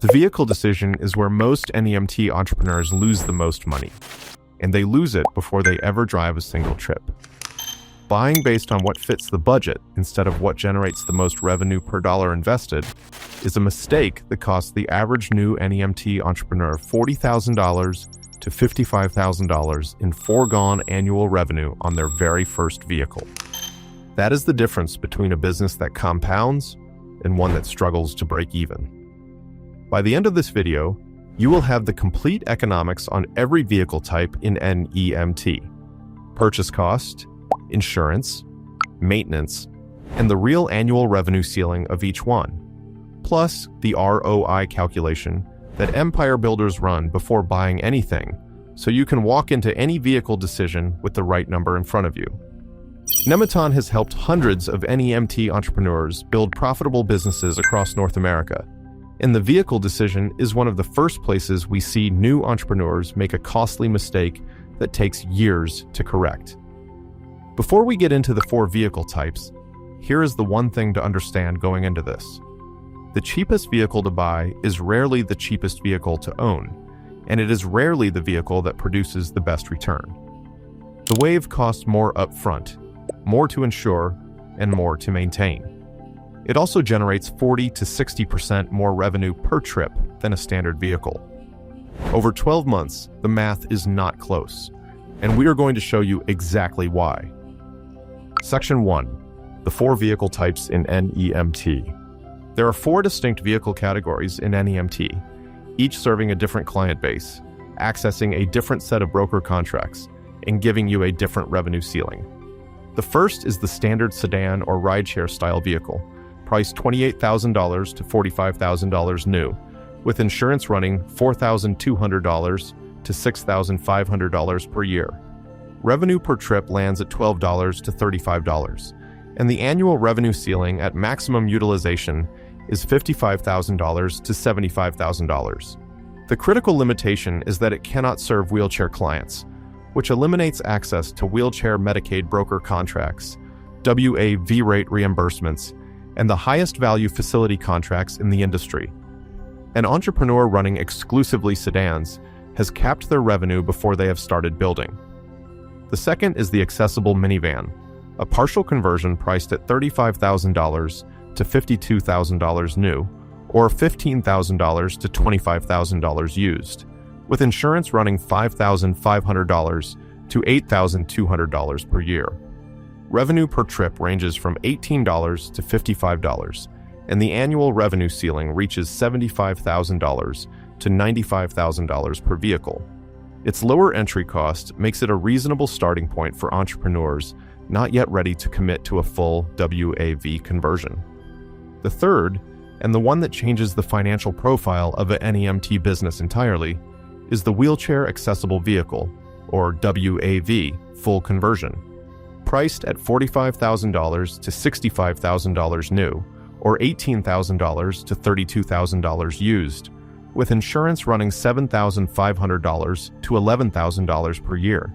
The vehicle decision is where most NEMT entrepreneurs lose the most money, and they lose it before they ever drive a single trip. Buying based on what fits the budget instead of what generates the most revenue per dollar invested is a mistake that costs the average new NEMT entrepreneur $40,000 to $55,000 in foregone annual revenue on their very first vehicle. That is the difference between a business that compounds and one that struggles to break even. By the end of this video, you will have the complete economics on every vehicle type in NEMT: purchase cost, insurance, maintenance, and the real annual revenue ceiling of each one, plus the ROI calculation that empire builders run before buying anything, so you can walk into any vehicle decision with the right number in front of you. NEMT has helped hundreds of NEMT entrepreneurs build profitable businesses across North America, and the vehicle decision is one of the first places we see new entrepreneurs make a costly mistake that takes years to correct. Before we get into the 4 vehicle types, here is the one thing to understand going into this. The cheapest vehicle to buy is rarely the cheapest vehicle to own, and it is rarely the vehicle that produces the best return. The Wave costs more upfront, more to insure, and more to maintain. It also generates 40 to 60% more revenue per trip than a standard vehicle. Over 12 months, the math is not close, and we are going to show you exactly why. Section 1. The 4 vehicle types in NEMT. There are 4 distinct vehicle categories in NEMT, each serving a different client base, accessing a different set of broker contracts, and giving you a different revenue ceiling. The first is the standard sedan or rideshare style vehicle, priced $28,000 to $45,000 new, with insurance running $4,200 to $6,500 per year. Revenue per trip lands at $12 to $35, and the annual revenue ceiling at maximum utilization is $55,000 to $75,000. The critical limitation is that it cannot serve wheelchair clients, which eliminates access to wheelchair Medicaid broker contracts, WAV rate reimbursements, and the highest value facility contracts in the industry. An entrepreneur running exclusively sedans has capped their revenue before they have started building. The second is the accessible minivan, a partial conversion priced at $35,000 to $52,000 new, or $15,000 to $25,000 used, with insurance running $5,500 to $8,200 per year. Revenue per trip ranges from $18 to $55, and the annual revenue ceiling reaches $75,000 to $95,000 per vehicle. Its lower entry cost makes it a reasonable starting point for entrepreneurs not yet ready to commit to a full WAV conversion. The third, and the one that changes the financial profile of an NEMT business entirely, is the wheelchair accessible vehicle, or WAV, full conversion. Priced at $45,000 to $65,000 new, or $18,000 to $32,000 used, with insurance running $7,500 to $11,000 per year.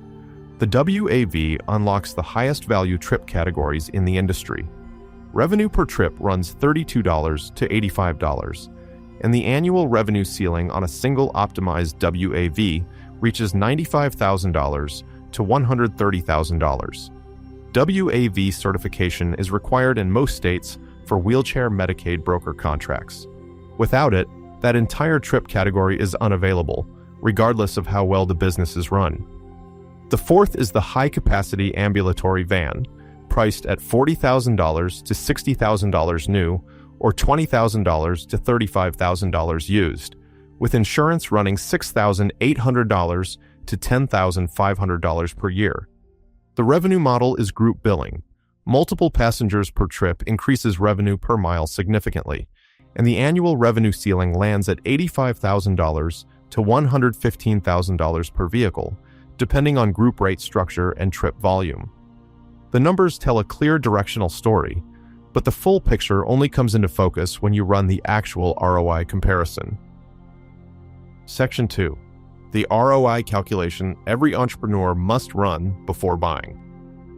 The WAV unlocks the highest value trip categories in the industry. Revenue per trip runs $32 to $85, and the annual revenue ceiling on a single optimized WAV reaches $95,000 to $130,000. WAV certification is required in most states for wheelchair Medicaid broker contracts. Without it, that entire trip category is unavailable, regardless of how well the business is run. The fourth is the high-capacity ambulatory van, priced at $40,000 to $60,000 new, or $20,000 to $35,000 used, with insurance running $6,800 to $10,500 per year. The revenue model is group billing. Multiple passengers per trip increases revenue per mile significantly, and the annual revenue ceiling lands at $85,000 to $115,000 per vehicle, depending on group rate structure and trip volume. The numbers tell a clear directional story, but the full picture only comes into focus when you run the actual ROI comparison. Section 2. The ROI calculation every entrepreneur must run before buying.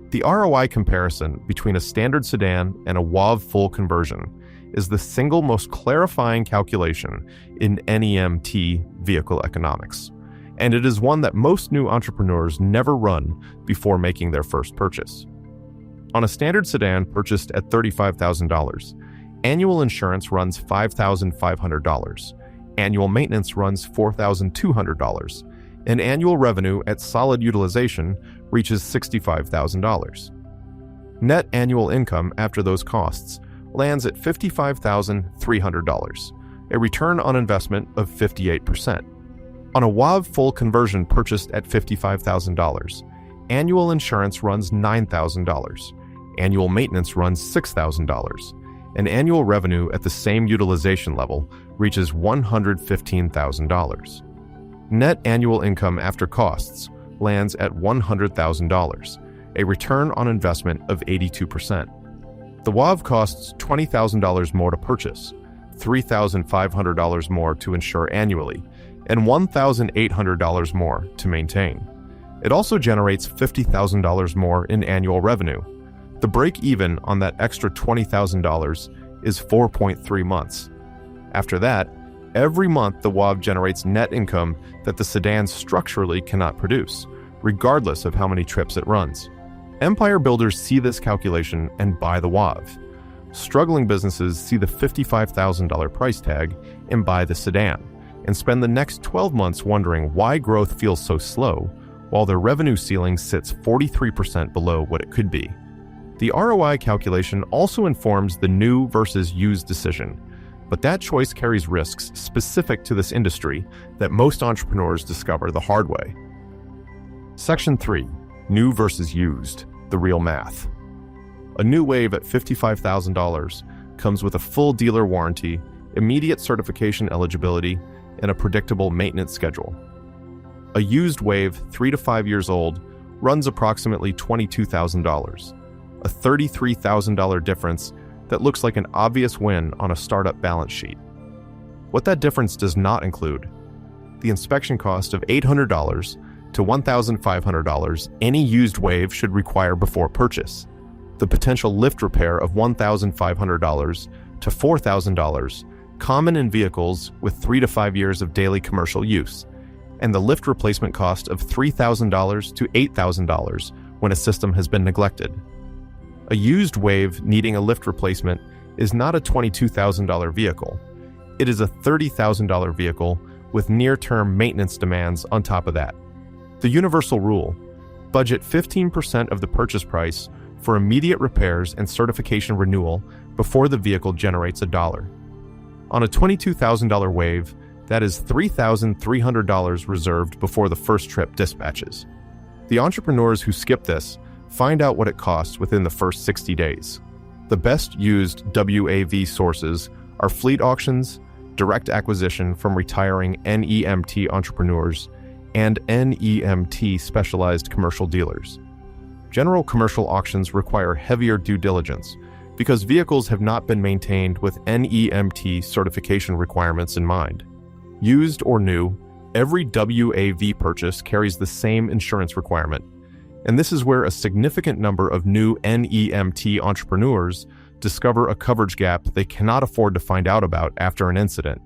The ROI comparison between a standard sedan and a WAV full conversion is the single most clarifying calculation in NEMT vehicle economics, and it is one that most new entrepreneurs never run before making their first purchase. On a standard sedan purchased at $35,000, annual insurance runs $5,500, annual maintenance runs $4,200, and annual revenue at solid utilization reaches $65,000. Net annual income after those costs lands at $55,300, a return on investment of 58%. On a WAV full conversion purchased at $55,000, annual insurance runs $9,000, annual maintenance runs $6,000, and annual revenue at the same utilization level reaches $115,000. Net annual income after costs lands at $100,000, a return on investment of 82%. The WAV costs $20,000 more to purchase, $3,500 more to insure annually, and $1,800 more to maintain. It also generates $50,000 more in annual revenue. The break-even on that extra $20,000 is 4.3 months. After that, every month the WAV generates net income that the sedan structurally cannot produce, regardless of how many trips it runs. Empire builders see this calculation and buy the WAV. Struggling businesses see the $55,000 price tag and buy the sedan, and spend the next 12 months wondering why growth feels so slow, while their revenue ceiling sits 43% below what it could be. The ROI calculation also informs the new versus used decision, but that choice carries risks specific to this industry that most entrepreneurs discover the hard way. Section 3. New versus used, the real math. A new Wave at $55,000 comes with a full dealer warranty, immediate certification eligibility, and a predictable maintenance schedule. A used Wave, 3 to 5 years old, runs approximately $22,000, a $33,000 difference that looks like an obvious win on a startup balance sheet. What that difference does not include: the inspection cost of $800 to $1,500 any used Wave should require before purchase, the potential lift repair of $1,500 to $4,000 common in vehicles with 3 to 5 years of daily commercial use, and the lift replacement cost of $3,000 to $8,000 when a system has been neglected. A used Wave needing a lift replacement is not a $22,000 vehicle. It is a $30,000 vehicle with near-term maintenance demands on top of that. The universal rule: budget 15% of the purchase price for immediate repairs and certification renewal before the vehicle generates $1. On a $22,000 Wave, that is $3,300 reserved before the first trip dispatches. The entrepreneurs who skip this find out what it costs within the first 60 days. The best used WAV sources are fleet auctions, direct acquisition from retiring NEMT entrepreneurs, and NEMT specialized commercial dealers. General commercial auctions require heavier due diligence because vehicles have not been maintained with NEMT certification requirements in mind. Used or new, every WAV purchase carries the same insurance requirement, and this is where a significant number of new NEMT entrepreneurs discover a coverage gap they cannot afford to find out about after an incident.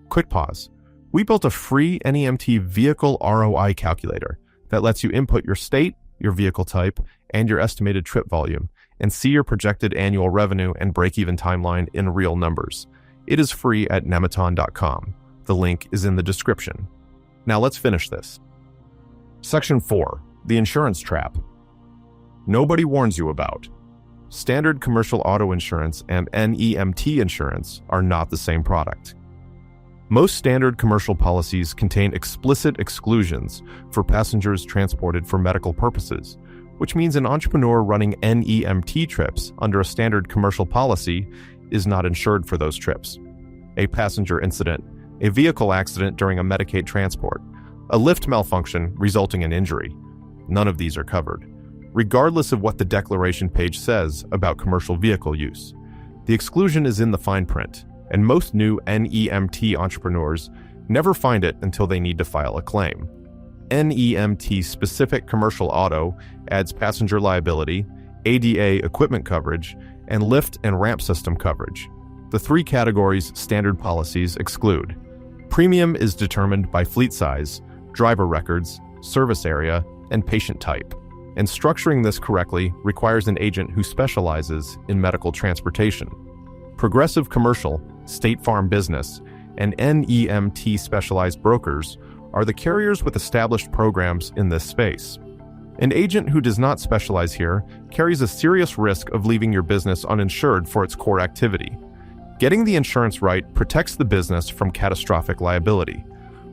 Quick pause. We built a free NEMT vehicle ROI calculator that lets you input your state, your vehicle type, and your estimated trip volume, and see your projected annual revenue and break-even timeline in real numbers. It is free at nemeton.com. The link is in the description. Now let's finish this. Section 4. The insurance trap. Nobody warns you about. Standard commercial auto insurance and NEMT insurance are not the same product. Most standard commercial policies contain explicit exclusions for passengers transported for medical purposes, which means an entrepreneur running NEMT trips under a standard commercial policy is not insured for those trips. A passenger incident, a vehicle accident during a Medicaid transport, a lift malfunction resulting in injury. None of these are covered, regardless of what the declaration page says about commercial vehicle use. The exclusion is in the fine print, and most new NEMT entrepreneurs never find it until they need to file a claim. NEMT-specific commercial auto adds passenger liability, ADA equipment coverage, and lift and ramp system coverage. The three categories standard policies exclude. Premium is determined by fleet size, driver records, service area, and patient type. And structuring this correctly requires an agent who specializes in medical transportation. Progressive Commercial, State Farm Business, and NEMT specialized brokers are the carriers with established programs in this space. An agent who does not specialize here carries a serious risk of leaving your business uninsured for its core activity. Getting the insurance right protects the business from catastrophic liability.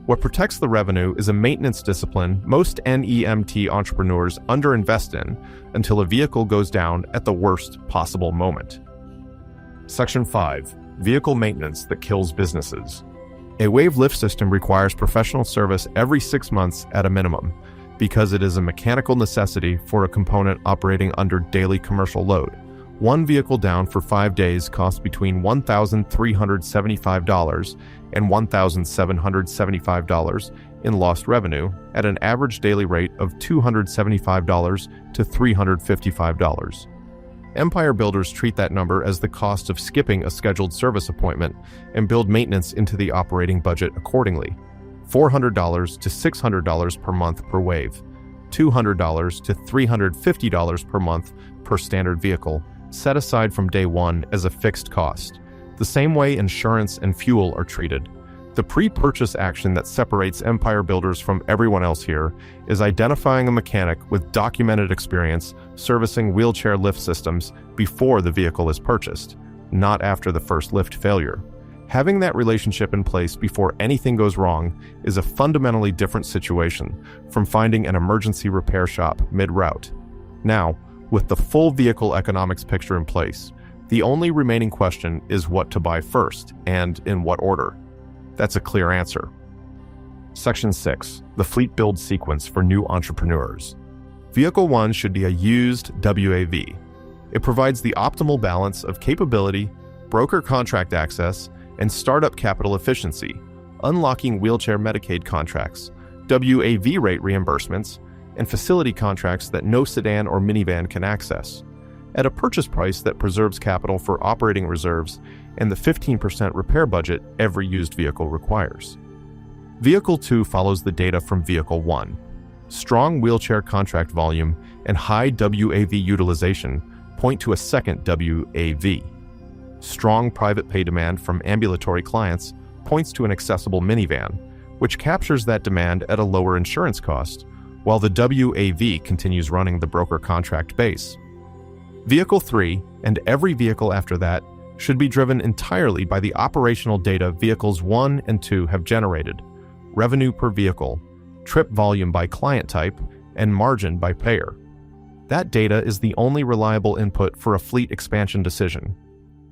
What protects the revenue is a maintenance discipline most NEMT entrepreneurs underinvest in until a vehicle goes down at the worst possible moment. Section 5. Vehicle maintenance that kills businesses. A wave lift system requires professional service every 6 months at a minimum because it is a mechanical necessity for a component operating under daily commercial load. One vehicle down for 5 days costs between $1,375 and $1,775 in lost revenue at an average daily rate of $275 to $355. Empire builders treat that number as the cost of skipping a scheduled service appointment and build maintenance into the operating budget accordingly. $400 to $600 per month per wave, $200 to $350 per month per standard vehicle, set aside from day one as a fixed cost. The same way insurance and fuel are treated. The pre-purchase action that separates Empire builders from everyone else here is identifying a mechanic with documented experience servicing wheelchair lift systems before the vehicle is purchased, not after the first lift failure. Having that relationship in place before anything goes wrong is a fundamentally different situation from finding an emergency repair shop mid-route. Now, with the full vehicle economics picture in place, the only remaining question is what to buy first and in what order. That's a clear answer. Section 6. The fleet build sequence for new entrepreneurs. Vehicle 1 should be a used WAV. It provides the optimal balance of capability, broker contract access, and startup capital efficiency, unlocking wheelchair Medicaid contracts, WAV rate reimbursements, and facility contracts that no sedan or minivan can access, at a purchase price that preserves capital for operating reserves and the 15% repair budget every used vehicle requires. Vehicle 2 follows the data from Vehicle 1. Strong wheelchair contract volume and high WAV utilization point to a second WAV. Strong private pay demand from ambulatory clients points to an accessible minivan, which captures that demand at a lower insurance cost, while the WAV continues running the broker contract base. Vehicle 3, and every vehicle after that, should be driven entirely by the operational data Vehicles 1 and 2 have generated: revenue per vehicle, trip volume by client type, and margin by payer. That data is the only reliable input for a fleet expansion decision.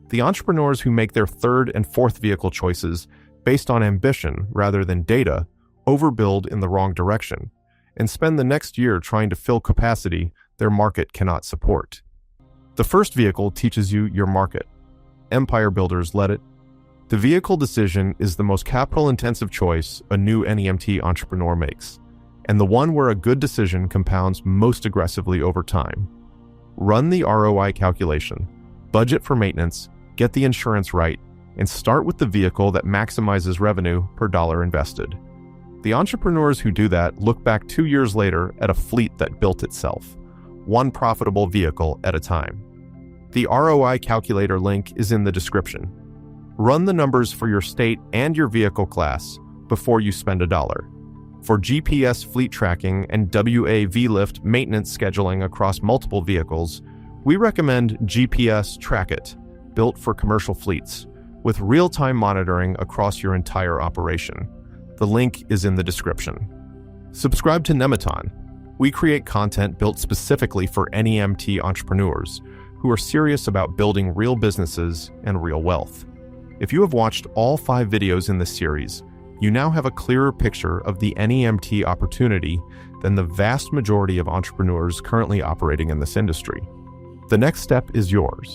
The entrepreneurs who make their third and fourth vehicle choices based on ambition rather than data overbuild in the wrong direction and spend the next year trying to fill capacity their market cannot support. The first vehicle teaches you your market. Empire builders let it. The vehicle decision is the most capital-intensive choice a new NEMT entrepreneur makes, and the one where a good decision compounds most aggressively over time. Run the ROI calculation, budget for maintenance, get the insurance right, and start with the vehicle that maximizes revenue per dollar invested. The entrepreneurs who do that look back 2 years later at a fleet that built itself, one profitable vehicle at a time. The ROI calculator link is in the description. Run the numbers for your state and your vehicle class before you spend $1. For GPS fleet tracking and WAV lift maintenance scheduling across multiple vehicles, we recommend GPS Track It, built for commercial fleets, with real-time monitoring across your entire operation. The link is in the description. Subscribe to NEMT. We create content built specifically for NEMT entrepreneurs who are serious about building real businesses and real wealth. If you have watched all 5 videos in this series, you now have a clearer picture of the NEMT opportunity than the vast majority of entrepreneurs currently operating in this industry. The next step is yours.